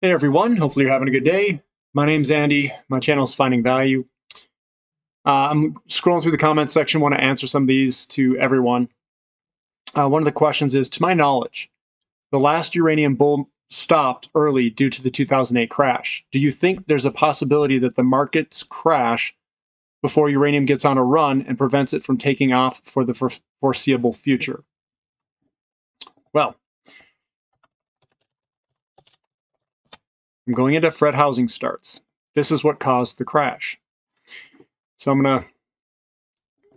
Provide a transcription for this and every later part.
Hey everyone, hopefully you're having a good day. My name's Andy. My channel is Finding Value. I'm scrolling through the comments section, want to answer some of these to everyone. One of the questions is, to my knowledge, the last uranium bull stopped early due to the 2008 crash. Do you think there's a possibility that the markets crash before uranium gets on a run and prevents it from taking off for the foreseeable future? Well, I'm going into Fred housing starts. This is what caused the crash. So I'm going to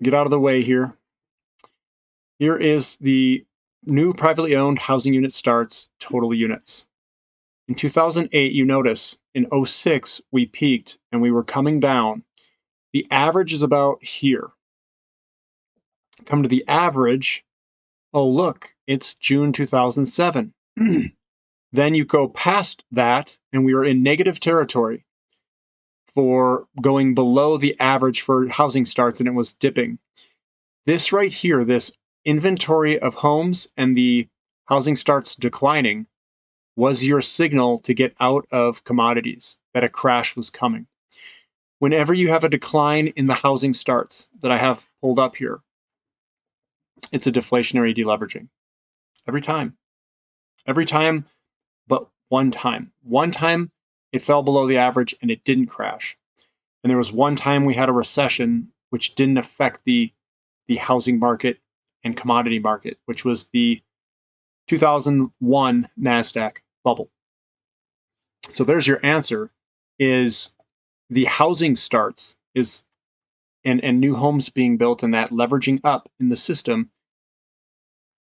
get out of the way here. Here is the new privately owned housing unit starts total units. In 2008, you notice in 06, we peaked and we were coming down. The average is about here. Come to the average. Oh, look, it's June 2007. Then you go past that and we were in negative territory for going below the average for housing starts, and it was dipping. This right here, this inventory of homes and the housing starts declining, was your signal to get out of commodities, that a crash was coming. Whenever you have a decline in the housing starts that I have pulled up here, it's a deflationary deleveraging. Every time. Every time, but one time. One time it fell below the average and it didn't crash. And there was one time we had a recession which didn't affect the housing market and commodity market, which was the 2001 NASDAQ bubble. So there's your answer, is the housing starts is and new homes being built and that leveraging up in the system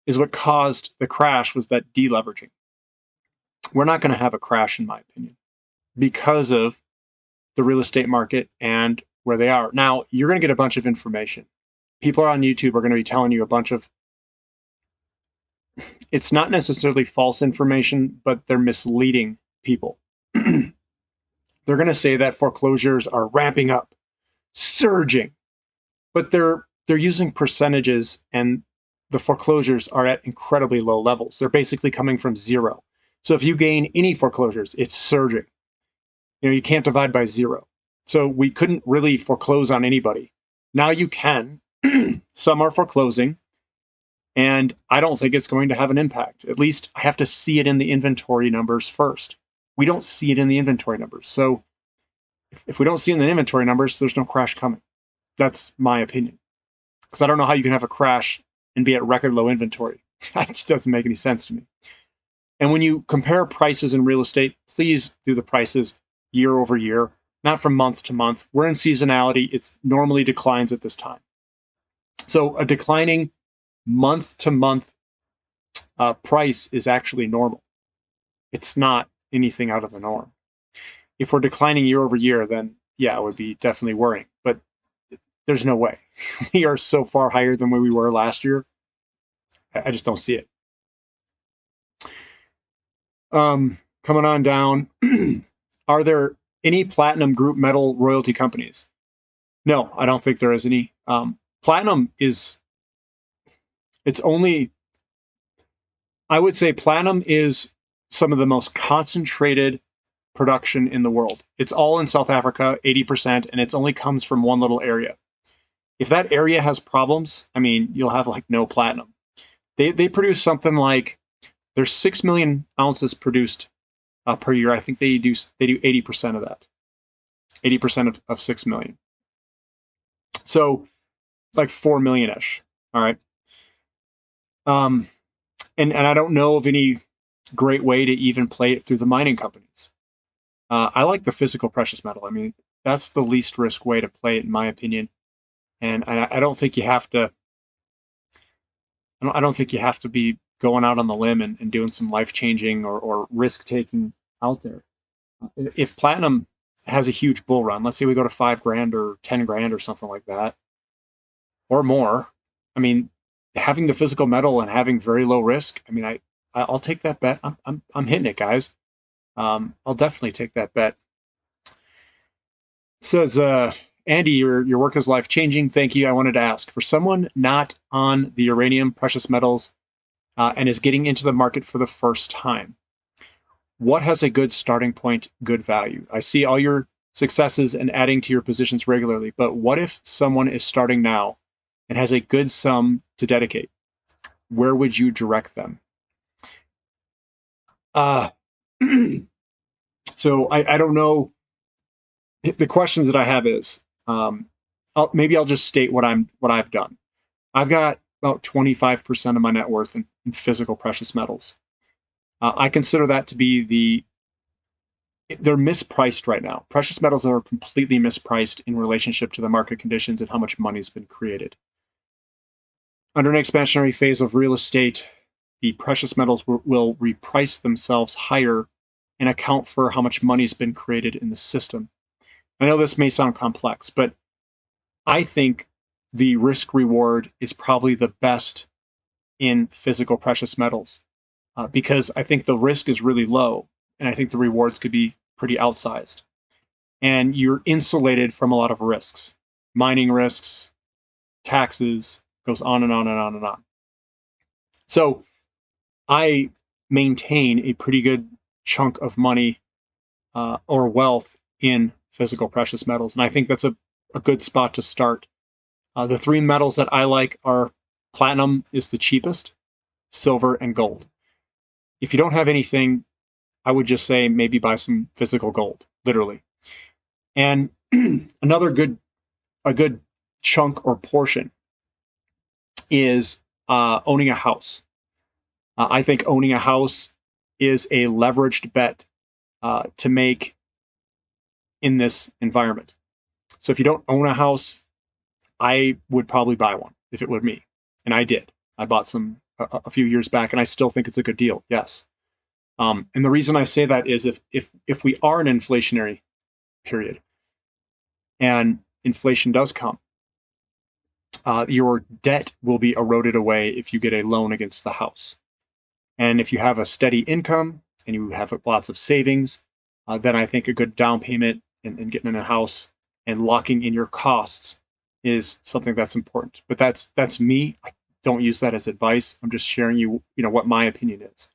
is what caused the crash, was that deleveraging. We're not going to have a crash, in my opinion, because of the real estate market and where they are. Now, you're going to get a bunch of information. People on YouTube are going to be telling you a bunch of, it's not necessarily false information, but they're misleading people. They're going to say that foreclosures are ramping up, surging, but they're using percentages, and the foreclosures are at incredibly low levels. They're basically coming from zero. So if you gain any foreclosures, it's surging. You can't divide by zero. So we couldn't really foreclose on anybody. Now you can. Some are foreclosing, and I don't think it's going to have an impact. At least I have to see it in the inventory numbers first. We don't see it in the inventory numbers. So if we don't see it in the inventory numbers, there's no crash coming. That's my opinion. Because I don't know how you can have a crash and be at record low inventory. That just doesn't make any sense to me. And when you compare prices in real estate, please do the prices year over year, not from month to month. We're in seasonality. It's normally declines at this time. So a declining month to month price is actually normal. It's not anything out of the norm. If we're declining year over year, then yeah, it would be definitely worrying. But there's no way. We are so far higher than where we were last year. I just don't see it. Coming on down, are there any platinum group metal royalty companies? No, I don't think there is any. Platinum is, it's only, I would say platinum is some of the most concentrated production in the world. It's all in South Africa, 80%, and it only comes from one little area. If that area has problems, I mean, you'll have like no platinum. They produce something like, there's 6 million ounces produced per year. I think they do 80% of that. 80% of 6 million. So like 4 million-ish. All right. And I don't know of any great way to even play it through the mining companies. I like the physical precious metal. I mean, that's the least risk way to play it, in my opinion. And I don't think you have to. I don't think you have to be going out on the limb and doing some life-changing or risk-taking out there. If platinum has a huge bull run, let's say we go to 5 grand or 10 grand or something like that, or more, I mean, having the physical metal and having very low risk, I mean, I'll take that bet. I'm hitting it, guys. I'll definitely take that bet. It says, Andy, your work is life-changing. Thank you. I wanted to ask, for someone not on the uranium precious metals and is getting into the market for the first time, what has a good starting point, good value? I see all your successes and adding to your positions regularly, but what if someone is starting now and has a good sum to dedicate? Where would you direct them? So I don't know. The questions that I have is, maybe I'll just state what I've done. I've got about 25% of my net worth in physical precious metals. I consider that to be they're mispriced right now. Precious metals are completely mispriced in relationship to the market conditions and how much money's been created. Under an expansionary phase of real estate, the precious metals will reprice themselves higher and account for how much money's been created in the system. I know this may sound complex, but I think the risk reward is probably the best in physical precious metals because I think the risk is really low and I think the rewards could be pretty outsized. And you're insulated from a lot of risks, mining risks, taxes, goes on and on and on and on. So I maintain a pretty good chunk of money or wealth in physical precious metals. And I think that's a good spot to start. The three metals that I like are platinum is the cheapest, silver, and gold. If you don't have anything, I would just say maybe buy some physical gold, literally. And a good chunk or portion is owning a house. I think owning a house is a leveraged bet to make in this environment. So if you don't own a house, I would probably buy one if it were me. And I did. I bought some a few years back, and I still think it's a good deal. Yes. And the reason I say that is if we are in an inflationary period and inflation does come, your debt will be eroded away if you get a loan against the house. And if you have a steady income and you have lots of savings, then I think a good down payment and getting in a house and locking in your costs is something that's important. But that's me. I don't use that as advice. I'm just sharing you know what my opinion is.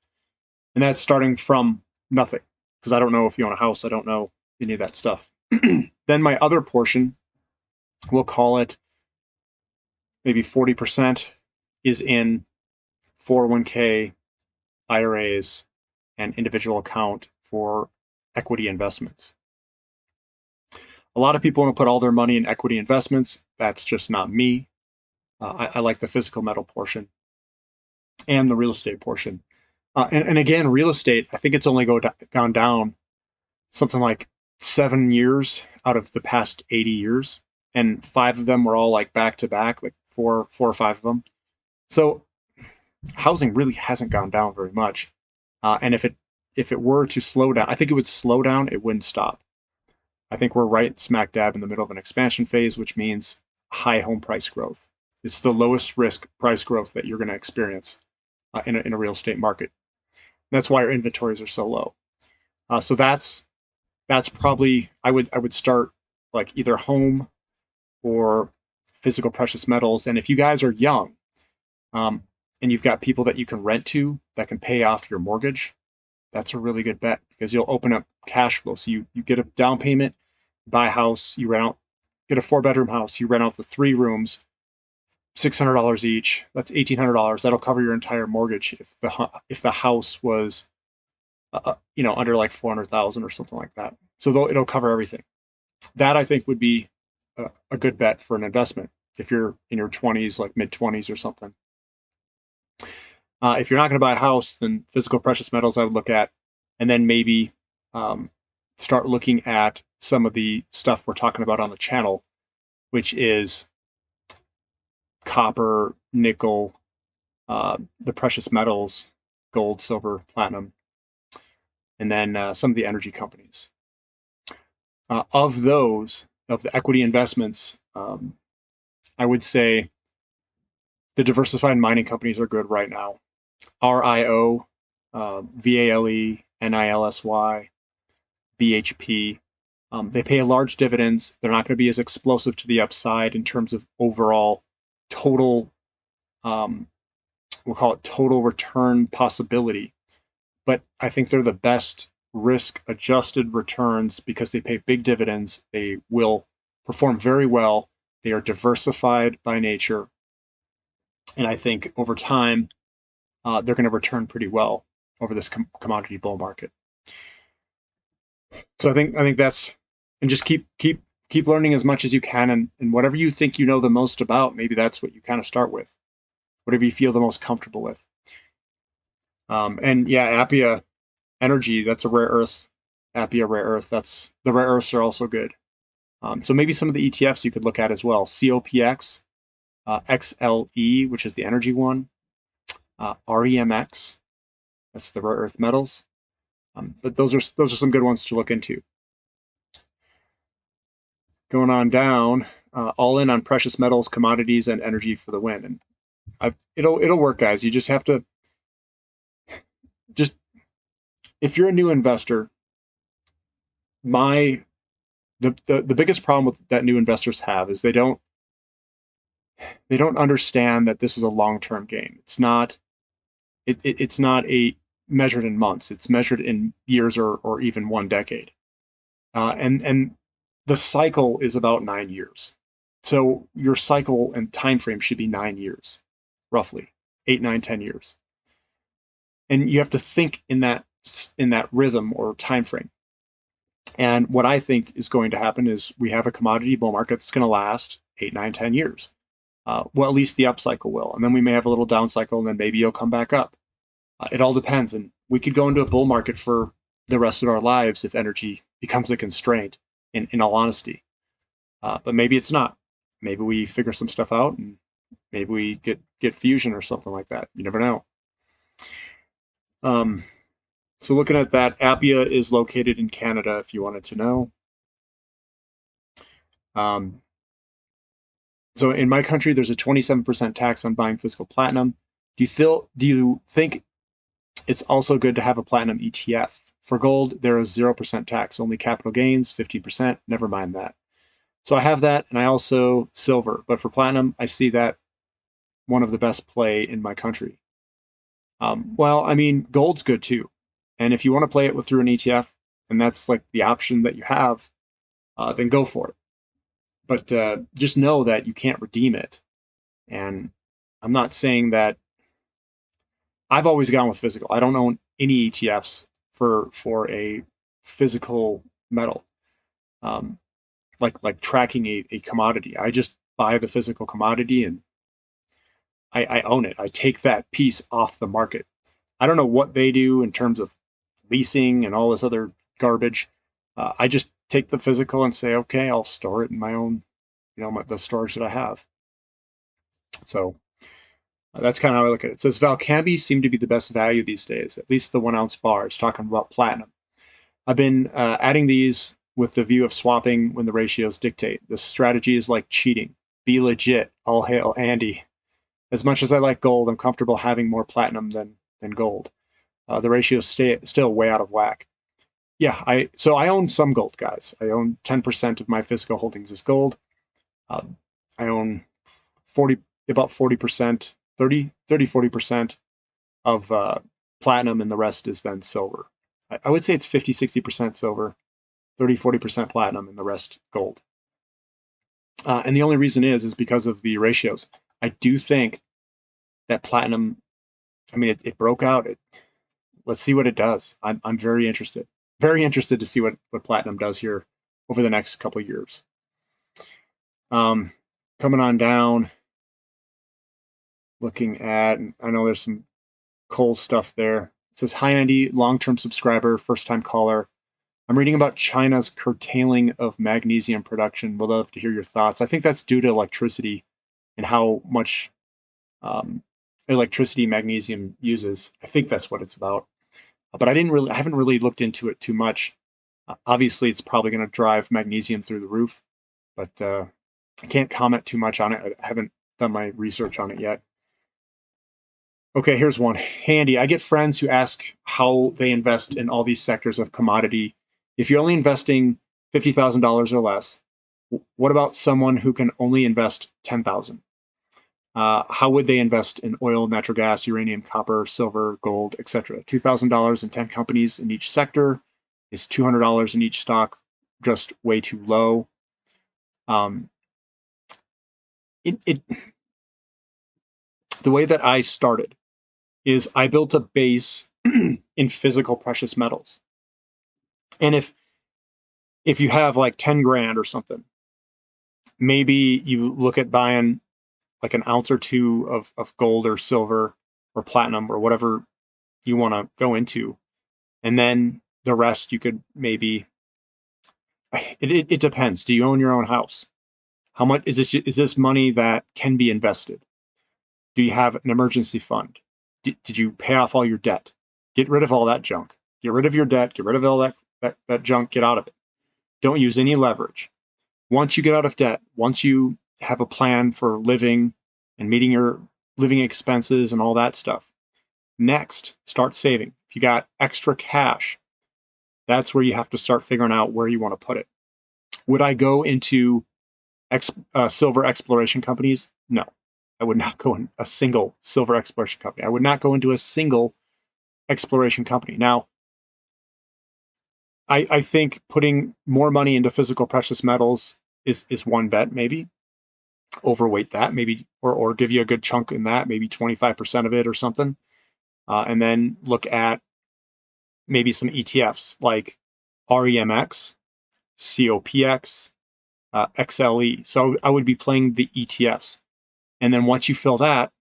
And that's starting from nothing, because I don't know if you own a house. I don't know any of that stuff. Then my other portion, we'll call it maybe 40%, is in 401k, IRAs, and individual account for equity investments. A lot of people want to put all their money in equity investments. That's just not me. I like the physical metal portion and the real estate portion. And again, real estate, I think it's only gone down something like 7 years out of the past 80 years. And 5 of them were all like back to back, like four or 5 of them. So housing really hasn't gone down very much. And if it were to slow down, I think it would slow down, it wouldn't stop. I think we're right smack dab in the middle of an expansion phase, which means high home price growth. It's the lowest risk price growth that you're going to experience in a real estate market. And that's why our inventories are so low. So that's probably I would start like either home or physical precious metals. And if you guys are young, and you've got people that you can rent to that can pay off your mortgage, that's a really good bet because you'll open up cash flow. So you get a down payment, buy a house, you rent out, get a 4-bedroom house, you rent out the 3 rooms, $600 each. That's $1,800. That'll cover your entire mortgage if the house was, under like 400,000 or something like that. So it'll cover everything. That I think would be a good bet for an investment if you're in your 20s, like mid 20s or something. If you're not going to buy a house, then physical precious metals I would look at, and then maybe start looking at some of the stuff we're talking about on the channel, which is copper, nickel, the precious metals, gold, silver, platinum, and then some of the energy companies. Of the equity investments, I would say the diversified mining companies are good right now. RIO, VALE, NILSY, BHP. They pay large dividends. They're not going to be as explosive to the upside in terms of overall total, we'll call it total return possibility. But I think they're the best risk-adjusted returns because they pay big dividends. They will perform very well. They are diversified by nature. And I think over time, they're going to return pretty well over this commodity bull market. So I think that's, and just keep learning as much as you can, and whatever you think you know the most about, maybe that's what you kind of start with, whatever you feel the most comfortable with. And yeah, Appia Energy, that's a rare earth. Appia rare earth, that's, the rare earths are also good. So maybe some of the ETFs you could look at as well. COPX, XLE, which is the energy one, REMX, that's the rare earth metals. But those are some good ones to look into. Going on down, all in on precious metals, commodities, and energy for the win. And it'll work, guys. You just have to, if you're a new investor, the biggest problem with that new investors have is they don't understand that this is a long-term game. It's not a measured in months. It's measured in years or even 1 decade. And the cycle is about 9 years. So your cycle and time frame should be 9 years, roughly 8, 9, 10 years. And you have to think in that rhythm or time frame. And what I think is going to happen is we have a commodity bull market that's going to last 8, 9, 10 years. Well, at least the up cycle will. And then we may have a little down cycle, and then maybe it'll come back up. It all depends. And we could go into a bull market for the rest of our lives if energy becomes a constraint, in all honesty. But maybe it's not. Maybe we figure some stuff out, and maybe we get fusion or something like that. You never know. So looking at that, Appia is located in Canada, if you wanted to know. So in my country, there's a 27% tax on buying physical platinum. Do you think it's also good to have a platinum ETF? For gold, there is 0% tax, only capital gains, 50%. Never mind that. So I have that, and I also silver. But for platinum, I see that one of the best play in my country. Well, I mean, gold's good too. And if you want to play it through an ETF, and that's like the option that you have, then go for it. But just know that you can't redeem it. And I'm not saying that. I've always gone with physical. I don't own any ETFs for a physical metal, like tracking a commodity. I just buy the physical commodity and I own it. I take that piece off the market. I don't know what they do in terms of leasing and all this other garbage. I just take the physical and say, okay, I'll store it in my own, the storage that I have. So that's kind of how I look at it. It says Valcambi seem to be the best value these days, at least the 1 ounce bar. It's talking about platinum. I've been adding these with the view of swapping when the ratios dictate. The strategy is like cheating. Be legit. All hail Andy. As much as I like gold, I'm comfortable having more platinum than gold. The ratios still way out of whack. Yeah, I own some gold, guys. I own 10% of my physical holdings is gold. I own about 40%, 40% of platinum, and the rest is then silver. I would say it's 50, 60% silver, 30, 40% platinum, and the rest gold. And the only reason is because of the ratios. I do think that platinum, I mean, it broke out. Let's see what it does. I'm very interested to see what platinum does here over the next couple of years. Coming on down, looking at, I know there's some coal stuff there. It says, hi, Andy, long-term subscriber, first-time caller. I'm reading about China's curtailing of magnesium production. Would love to hear your thoughts. I think that's due to electricity and how much electricity magnesium uses. I think that's what it's about. But I haven't really looked into it too much. Obviously, it's probably going to drive magnesium through the roof, but I can't comment too much on it. I haven't done my research on it yet. Okay, here's one. Handy. I get friends who ask how they invest in all these sectors of commodity. If you're only investing $50,000 or less, what about someone who can only invest $10,000? How would they invest in oil, natural gas, uranium, copper, silver, gold, etc.? $2,000 in 10 companies in each sector. Is $200 in each stock just way too low? The way that I started is I built a base in physical precious metals. And if you have like 10 grand or something, maybe you look at buying like an ounce or two of gold or silver or platinum or whatever you want to go into. And then the rest you could maybe, it depends. Do you own your own house? How much is this money that can be invested? Do you have an emergency fund? Did you pay off all your debt? Get rid of all that junk. Get rid of your debt. Get rid of all that junk. Get out of it. Don't use any leverage. Once you get out of debt, once you have a plan for living and meeting your living expenses and all that stuff, next, start saving. If you got extra cash, that's where you have to start figuring out where you want to put it. Would I go into silver exploration companies? No. I would not go in a single silver exploration company. I would not go into a single exploration company. Now, I think putting more money into physical precious metals is one bet, maybe. Overweight that, maybe, or give you a good chunk in that, maybe 25% of it or something. And then look at maybe some ETFs like REMX, COPX, XLE. So I would be playing the ETFs. And then once you fill that,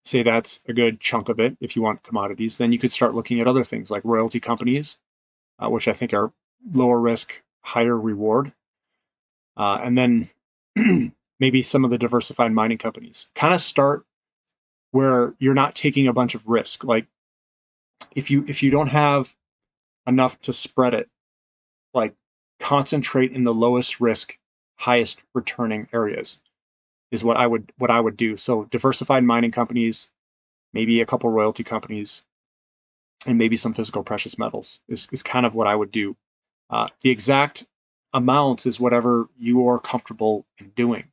say that's a good chunk of it, if you want commodities, then you could start looking at other things like royalty companies, which I think are lower risk, higher reward. And then maybe some of the diversified mining companies. Kind of start where you're not taking a bunch of risk. Like if you don't have enough to spread it, like concentrate in the lowest risk, highest returning areas is what I would do. So diversified mining companies, maybe a couple royalty companies, and maybe some physical precious metals is kind of what I would do. The exact amounts is whatever you are comfortable in doing.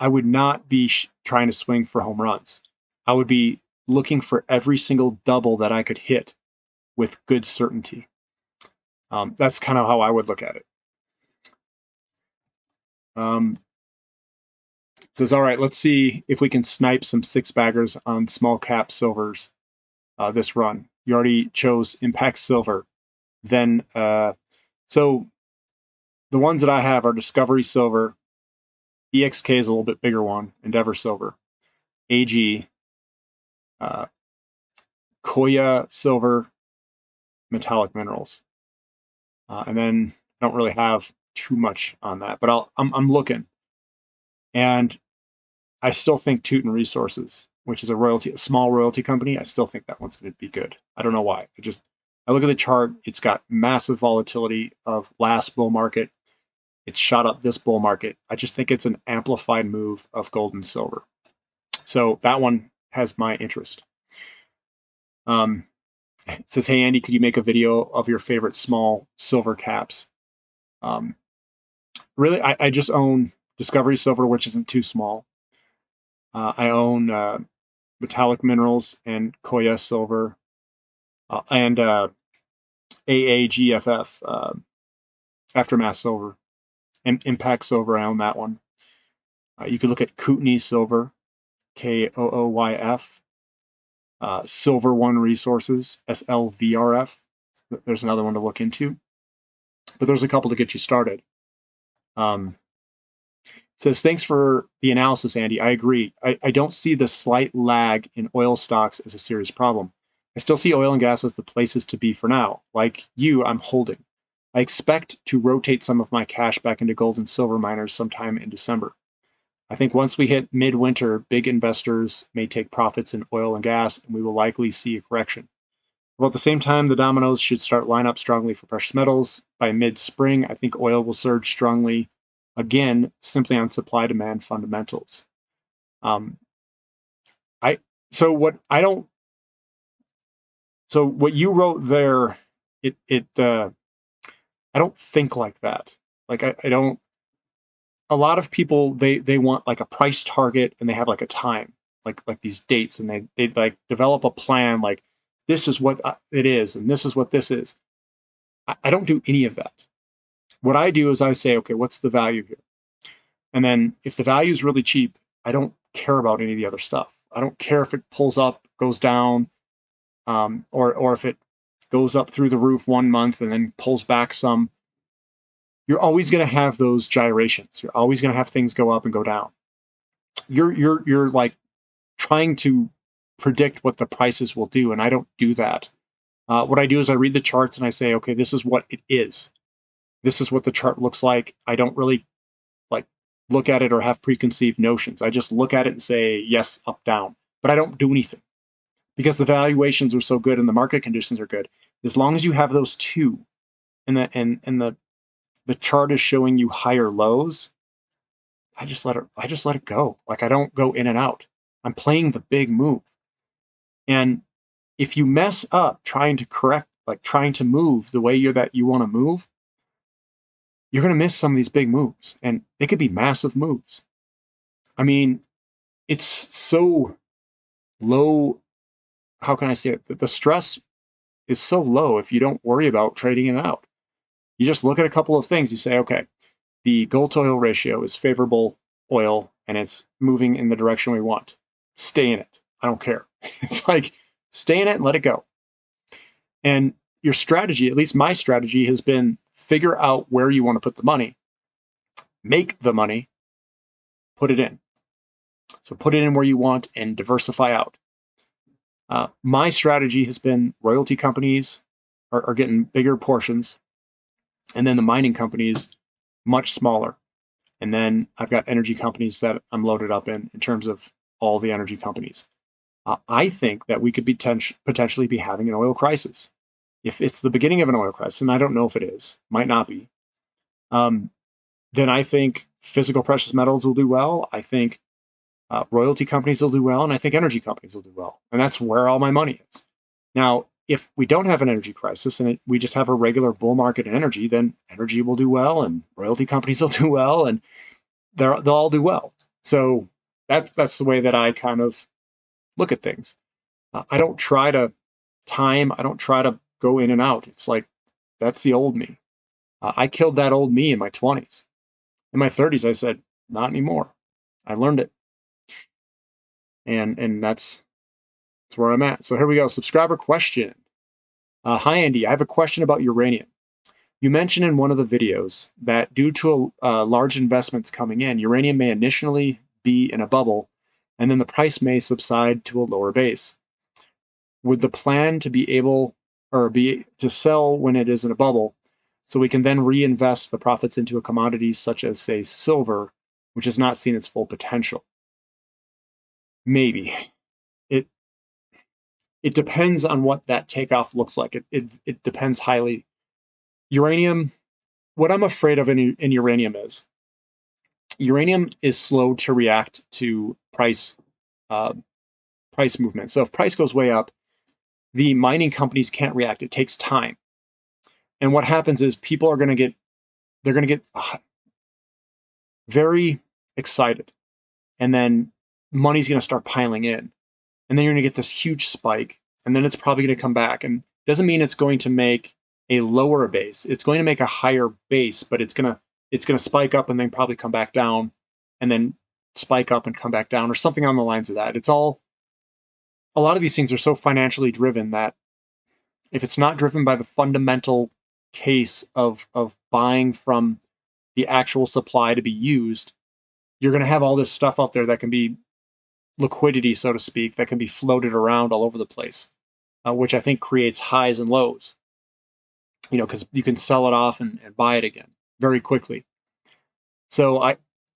I would not be trying to swing for home runs. I would be looking for every single double that I could hit with good certainty. That's kind of how I would look at it. Says, all right, let's see if we can snipe some six baggers on small cap silvers this run. You already chose Impact Silver. Then, so the ones that I have are Discovery Silver, EXK is a little bit bigger one, Endeavor Silver, AG, Koya Silver, Metallic Minerals. And then I don't really have too much on that, but I'm looking. And I still think Teuton Resources, which is a small royalty company, I still think that one's going to be good. I don't know why. I look at the chart. It's got massive volatility of last bull market. It's shot up this bull market. I just think it's an amplified move of gold and silver. So that one has my interest. It says, hey, Andy, could you make a video of your favorite small silver caps? Really, I just own Discovery Silver, which isn't too small. I own Metallic Minerals and Koya Silver and AAGFF, Aftermath Silver, and Impact Silver. I own that one. You could look at Kootenai Silver, KOOYF, Silver One Resources, SLVRF. There's another one to look into. But there's a couple to get you started. Says, thanks for the analysis, Andy. I agree. I don't see the slight lag in oil stocks as a serious problem. I still see oil and gas as the places to be for now. Like you, I'm holding. I expect to rotate some of my cash back into gold and silver miners sometime in December. I think once we hit midwinter, big investors may take profits in oil and gas, and we will likely see a correction. About the same time, the dominoes should start line up strongly for precious metals. By mid-spring, I think oil will surge strongly again, simply on supply-demand fundamentals. So what you wrote there, I don't think like that. Like I don't. A lot of people they want like a price target and they have like a time, like these dates, and they like develop a plan like this is what it is and this is what this is. I don't do any of that. What I do is I say, okay, what's the value here? And then if the value is really cheap, I don't care about any of the other stuff. I don't care if it pulls up, goes down, or if it goes up through the roof 1 month and then pulls back some. You're always going to have those gyrations. You're always going to have things go up and go down. You're like trying to predict what the prices will do, and I don't do that. What I do is I read the charts and I say, okay, this is what it is. This is what the chart looks like. I don't really like look at it or have preconceived notions. I just look at it and say yes, up, down, but I don't do anything because the valuations are so good and the market conditions are good. As long as you have those two, and the chart is showing you higher lows, I just let it go. Like I don't go in and out. I'm playing the big move. And if you mess up trying to correct, like trying to move the way that you want to move, you're going to miss some of these big moves, and they could be massive moves. I mean, it's so low. How can I say it? The stress is so low if you don't worry about trading it out. You just look at a couple of things. You say, okay, the gold to oil ratio is favorable oil and it's moving in the direction we want. Stay in it. I don't care. It's like, stay in it and let it go. And your strategy, at least my strategy, has been figure out where you want to put the money, make the money, put it in. So put it in where you want and diversify out. My strategy has been royalty companies are getting bigger portions, and then the mining companies much smaller. And then I've got energy companies that I'm loaded up in terms of all the energy companies. I think that we could potentially be having an oil crisis. If it's the beginning of an oil crisis, and I don't know if it is, might not be, then I think physical precious metals will do well. I think royalty companies will do well, and I think energy companies will do well. And that's where all my money is. Now, if we don't have an energy crisis and we just have a regular bull market in energy, then energy will do well, and royalty companies will do well, and they'll all do well. So that's the way that I kind of look at things. I don't try to time. I don't try to go in and out. It's like that's the old me. I killed that old me in my 20s. In my 30s, I said, not anymore. I learned it. And that's where I'm at. So here we go. Subscriber question. Hi, Andy. I have a question about uranium. You mentioned in one of the videos that due to large investments coming in, uranium may initially be in a bubble, and then the price may subside to a lower base. Would the plan to be able or be to sell when it is in a bubble, so we can then reinvest the profits into a commodity such as, say, silver, which has not seen its full potential? Maybe. It depends on what that takeoff looks like. It depends highly. Uranium, what I'm afraid of in uranium is slow to react to price movement. So if price goes way up, the mining companies can't react. It takes time. And what happens is people are going to get very excited, and then money's going to start piling in, and then you're going to get this huge spike, and then it's probably going to come back. And it doesn't mean it's going to make a lower base. It's going to make a higher base, but it's going to spike up and then probably come back down, and then spike up and come back down, or something on the lines of that. It's all, a lot of these things are so financially driven that if it's not driven by the fundamental case of buying from the actual supply to be used, you're going to have all this stuff out there that can be liquidity, so to speak, that can be floated around all over the place, which I think creates highs and lows, because you can sell it off and buy it again very quickly. So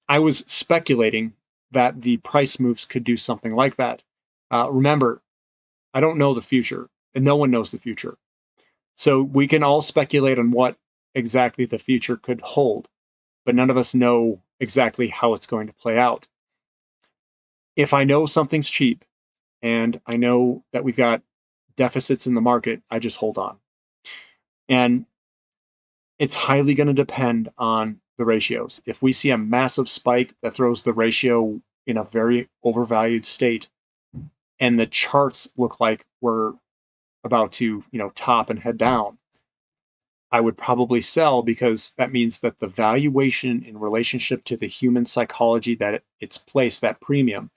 I was speculating that the price moves could do something like that. Remember, I don't know the future, and no one knows the future. So we can all speculate on what exactly the future could hold, but none of us know exactly how it's going to play out. If I know something's cheap and I know that we've got deficits in the market, I just hold on. And it's highly going to depend on the ratios. If we see a massive spike that throws the ratio in a very overvalued state, and the charts look like we're about to, top and head down, I would probably sell, because that means that the valuation in relationship to the human psychology that it's placed, that premium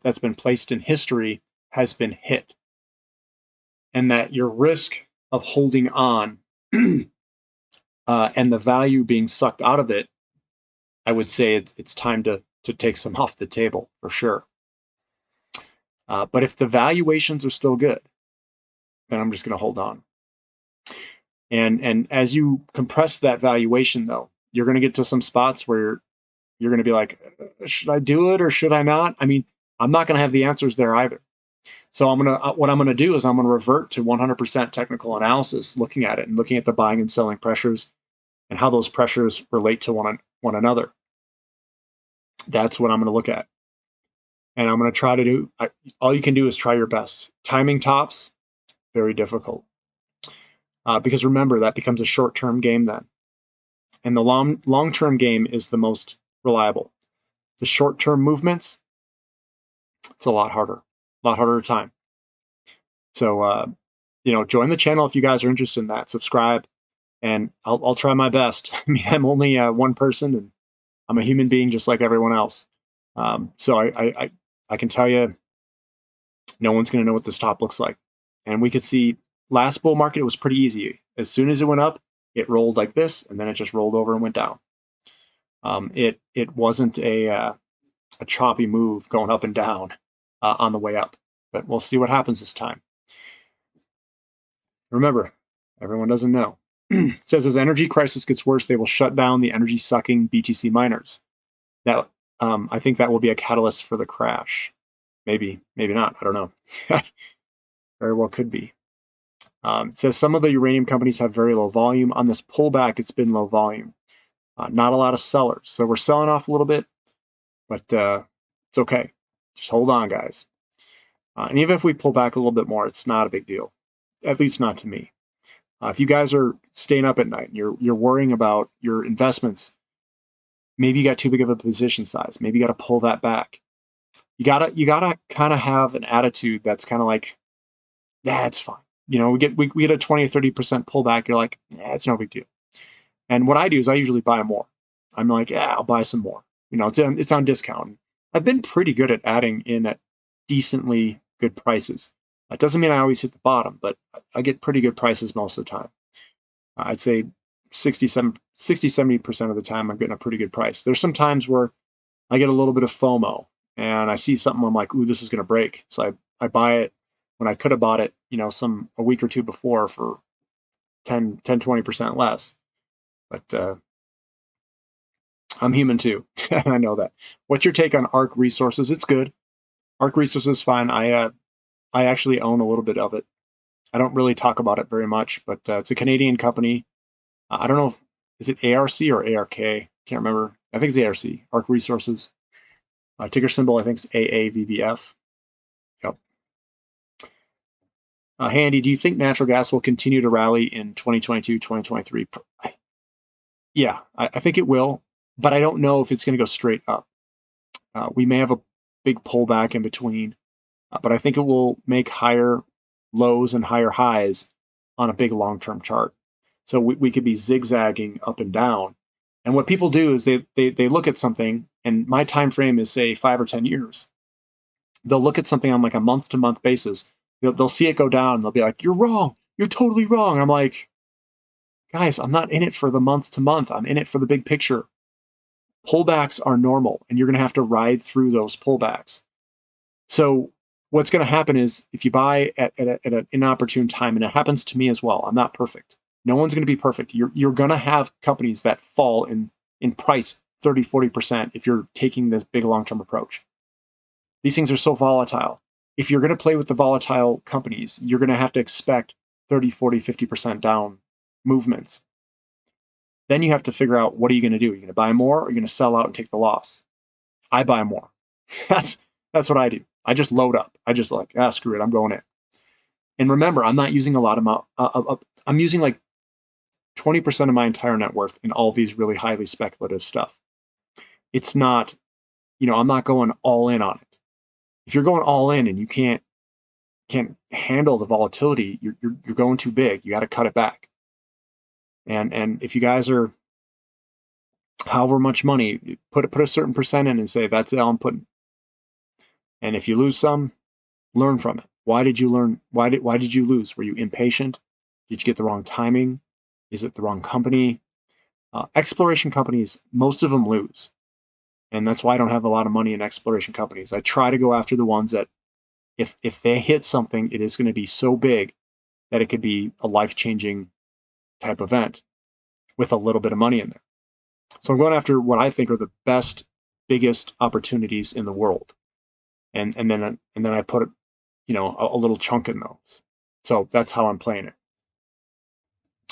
that's been placed in history, has been hit. And that your risk of holding on and the value being sucked out of it, I would say it's time to take some off the table for sure. But if the valuations are still good, then I'm just going to hold on. And as you compress that valuation, though, you're going to get to some spots where you're going to be like, should I do it or should I not? I mean, I'm not going to have the answers there either. So what I'm going to do is I'm going to revert to 100% technical analysis, looking at it and looking at the buying and selling pressures and how those pressures relate to one another. That's what I'm going to look at. And I'm going to try to do, all you can do is try your best. Timing tops, very difficult. Because remember, that becomes a short-term game then. And the long-term game is the most reliable. The short-term movements, it's a lot harder to time. So, join the channel if you guys are interested in that. Subscribe, and I'll try my best. I mean, I'm only one person, and I'm a human being just like everyone else. So I can tell you, no one's going to know what this top looks like. And we could see last bull market, it was pretty easy. As soon as it went up, it rolled like this, and then it just rolled over and went down. It wasn't a choppy move going up and down on the way up. But we'll see what happens this time. Remember, everyone doesn't know. It says, as energy crisis gets worse, they will shut down the energy-sucking BTC miners. That I think that will be a catalyst for the crash. Maybe not. I don't know. Very well could be. It says some of the uranium companies have very low volume. On this pullback, it's been low volume. Not a lot of sellers. So we're selling off a little bit, but it's okay. Just hold on, guys. And even if we pull back a little bit more, it's not a big deal. At least not to me. If you guys are staying up at night and you're worrying about your investments, maybe you got too big of a position size. Maybe you got to pull that back. You gotta kind of have an attitude that's kind of like, yeah, it's fine. We get a 20 or 30% pullback. You're like, yeah, it's no big deal. And what I do is I usually buy more. I'm like, yeah, I'll buy some more. It's on discount. I've been pretty good at adding in at decently good prices. That doesn't mean I always hit the bottom, but I get pretty good prices most of the time. I'd say 60-70% of the time I'm getting a pretty good price. There's some times where I get a little bit of FOMO and I see something, I'm like, ooh, this is going to break. So I buy it when I could have bought it, a week or two before for 10-20% less. But I'm human too. I know that. What's your take on ARC Resources? It's good. ARC Resources is fine. I actually own a little bit of it. I don't really talk about it very much, but it's a Canadian company. I don't know is it ARC or ARK? Can't remember. I think it's ARC. ARC Resources. Ticker symbol, I think, is AAVVF. Yep. Hey, Andy, do you think natural gas will continue to rally in 2022, 2023? Yeah, I think it will, but I don't know if it's going to go straight up. We may have a big pullback in between, but I think it will make higher lows and higher highs on a big long-term chart. So we could be zigzagging up and down. And what people do is they look at something, and my time frame is, say, 5 or 10 years. They'll look at something on like a month-to-month basis. They'll see it go down, and they'll be like, you're wrong. You're totally wrong. I'm like, guys, I'm not in it for the month-to-month. I'm in it for the big picture. Pullbacks are normal, and you're going to have to ride through those pullbacks. So what's going to happen is if you buy at an inopportune time, and it happens to me as well, I'm not perfect. No one's going to be perfect. You're going to have companies that fall in price 30-40% if you're taking this big long-term approach. These things are so volatile. If you're going to play with the volatile companies, you're going to have to expect 30-40-50% down movements. Then you have to figure out, what are you going to do? Are you going to buy more, or are you going to sell out and take the loss? I buy more. That's what I do. I just load up. I just like, screw it, I'm going in. And remember, I'm not using a lot of I'm using like 20% of my entire net worth in all these really highly speculative stuff. It's not, I'm not going all in on it. If you're going all in and you can't handle the volatility, you're going too big. You got to cut it back. And if you guys are however much money, put a certain percent in and say, that's all I'm putting. And if you lose some, learn from it. Why did you learn? Why did you lose? Were you impatient? Did you get the wrong timing? Is it the wrong company? Exploration companies, most of them lose. And that's why I don't have a lot of money in exploration companies. I try to go after the ones that if they hit something, it is going to be so big that it could be a life-changing type event with a little bit of money in there. So I'm going after what I think are the best, biggest opportunities in the world. And then I put a little chunk in those. So that's how I'm playing it.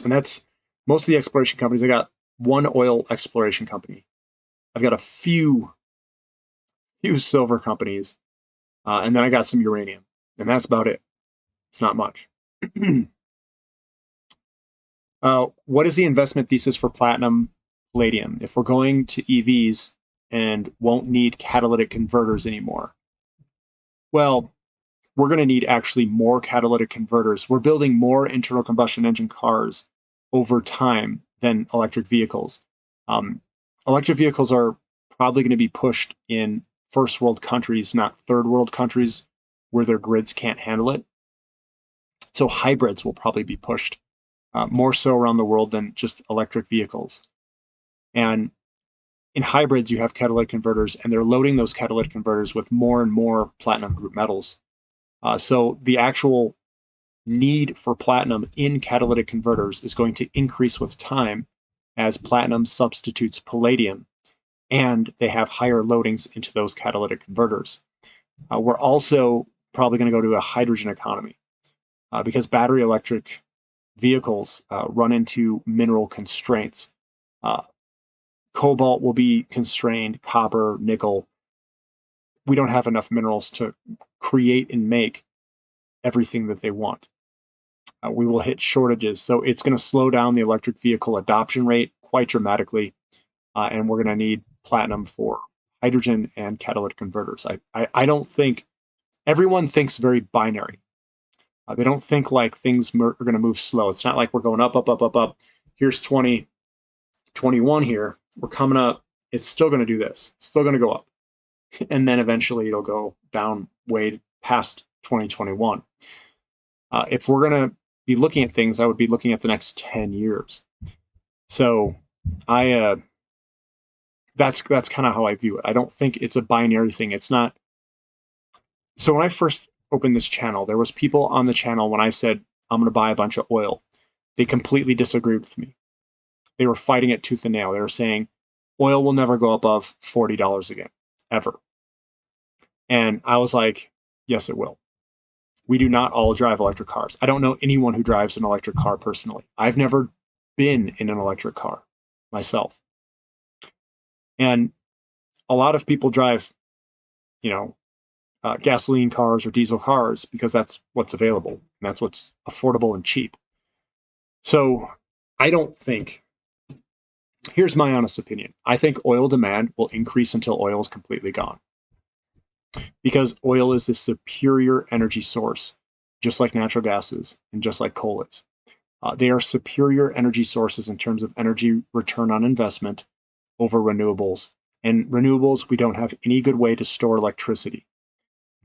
And that's most of the exploration companies. I got one oil exploration company. I've got a few silver companies, and then I got some uranium, and that's about it. It's not much. What is the investment thesis for platinum, palladium? If we're going to EVs and won't need catalytic converters anymore, well, we're going to need actually more catalytic converters. We're building more internal combustion engine cars over time than electric vehicles. Electric vehicles are probably going to be pushed in first world countries, not third world countries where their grids can't handle it. So hybrids will probably be pushed more so around the world than just electric vehicles. And in hybrids, you have catalytic converters, and they're loading those catalytic converters with more and more platinum group metals. So the actual need for platinum in catalytic converters is going to increase with time as platinum substitutes palladium, and they have higher loadings into those catalytic converters. We're also probably going to go to a hydrogen economy because battery electric vehicles run into mineral constraints. Cobalt will be constrained, copper, nickel. We don't have enough minerals to create and make everything that they want. We will hit shortages. So it's going to slow down the electric vehicle adoption rate quite dramatically. And we're going to need platinum for hydrogen and catalytic converters. I don't think everyone thinks very binary. They don't think like things are going to move slow. It's not like we're going up, up, up, up, up. Here's 2021 here. We're coming up. It's still going to do this. It's still going to go up. And then eventually it'll go down way past 2021. If we're going to be looking at things, I would be looking at the next 10 years. So that's kind of how I view it. I don't think it's a binary thing. It's not. So when I first opened this channel, there was people on the channel when I said, I'm going to buy a bunch of oil. They completely disagreed with me. They were fighting it tooth and nail. They were saying, oil will never go above $40 again, ever. And I was like, yes, it will. We do not all drive electric cars. I don't know anyone who drives an electric car personally. I've never been in an electric car myself. And a lot of people drive, gasoline cars or diesel cars because that's what's available and that's what's affordable and cheap. So I don't think, here's my honest opinion. I think oil demand will increase until oil is completely gone. Because oil is a superior energy source, just like natural gas is and just like coal is. They are superior energy sources in terms of energy return on investment over renewables. And renewables, we don't have any good way to store electricity.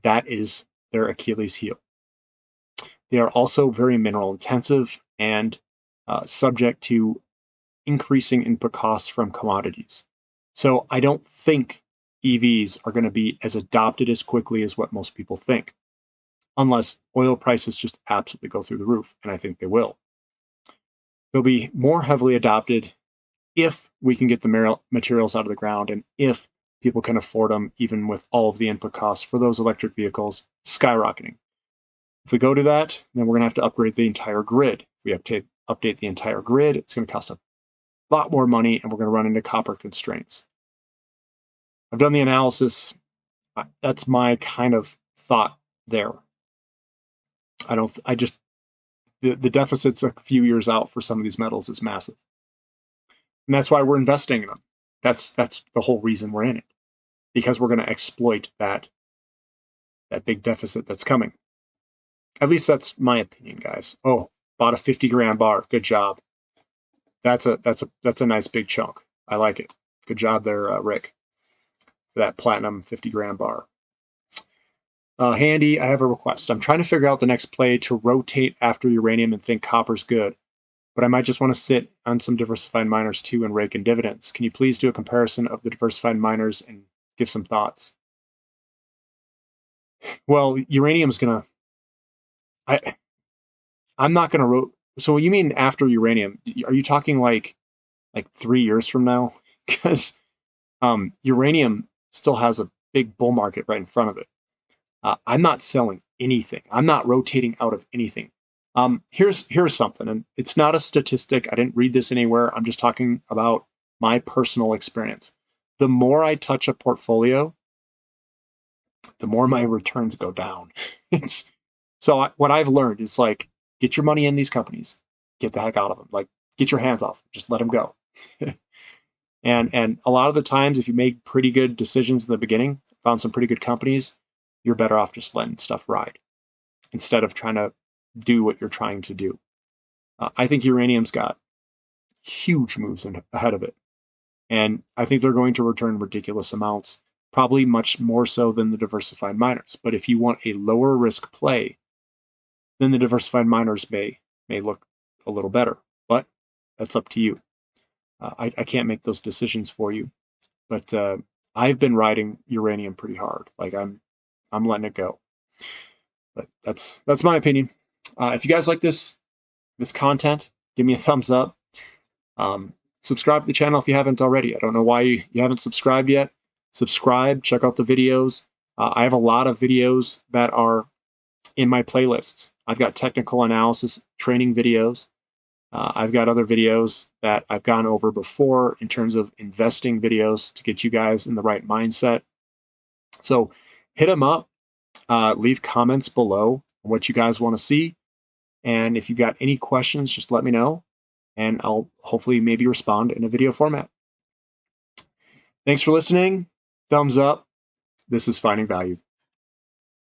That is their Achilles heel. They are also very mineral intensive and subject to increasing input costs from commodities. So I don't think EVs are going to be as adopted as quickly as what most people think, unless oil prices just absolutely go through the roof, and I think they will. They'll be more heavily adopted if we can get the materials out of the ground and if people can afford them, even with all of the input costs for those electric vehicles skyrocketing. If we go to that, then we're going to have to upgrade the entire grid. If we update the entire grid, it's going to cost a lot more money, and we're going to run into copper constraints. I've done the analysis. That's my kind of thought there. The deficit's a few years out for some of these metals is massive. And that's why we're investing in them. That's the whole reason we're in it, because we're going to exploit that big deficit that's coming. At least that's my opinion, guys. Oh, bought a 50 grand bar. Good job. that's a nice big chunk. I like it. Good job there, Rick, for that platinum 50-gram bar. Handy, I have a request. I'm trying to figure out the next play to rotate after uranium and think copper's good, but I might just want to sit on some diversified miners too and rake in dividends. Can you please do a comparison of the diversified miners and give some thoughts? Well, uranium's gonna. I'm not gonna. So you mean after uranium? Are you talking like 3 years from now? Because uranium still has a big bull market right in front of it. I'm not selling anything. I'm not rotating out of anything. Here's something, and it's not a statistic. I didn't read this anywhere. I'm just talking about my personal experience. The more I touch a portfolio, the more my returns go down. What I've learned is like, get your money in these companies, get the heck out of them. Like, get your hands off, just let them go. And a lot of the times, if you make pretty good decisions in the beginning, found some pretty good companies, you're better off just letting stuff ride instead of trying to do what you're trying to do. I think uranium's got huge moves ahead of it. And I think they're going to return ridiculous amounts, probably much more so than the diversified miners. But if you want a lower risk play, then the diversified miners may look a little better. But that's up to you. I can't make those decisions for you. But I've been riding uranium pretty hard. Like I'm letting it go. But that's my opinion. If you guys like this content, give me a thumbs up. Subscribe to the channel if you haven't already. I don't know why you haven't subscribed yet. Subscribe, check out the videos. I have a lot of videos that are in my playlists. I've got technical analysis training videos. I've got other videos that I've gone over before in terms of investing videos to get you guys in the right mindset. So hit them up. Leave comments below on what you guys want to see. And if you've got any questions, just let me know. And I'll hopefully maybe respond in a video format. Thanks for listening. Thumbs up. This is Finding Value.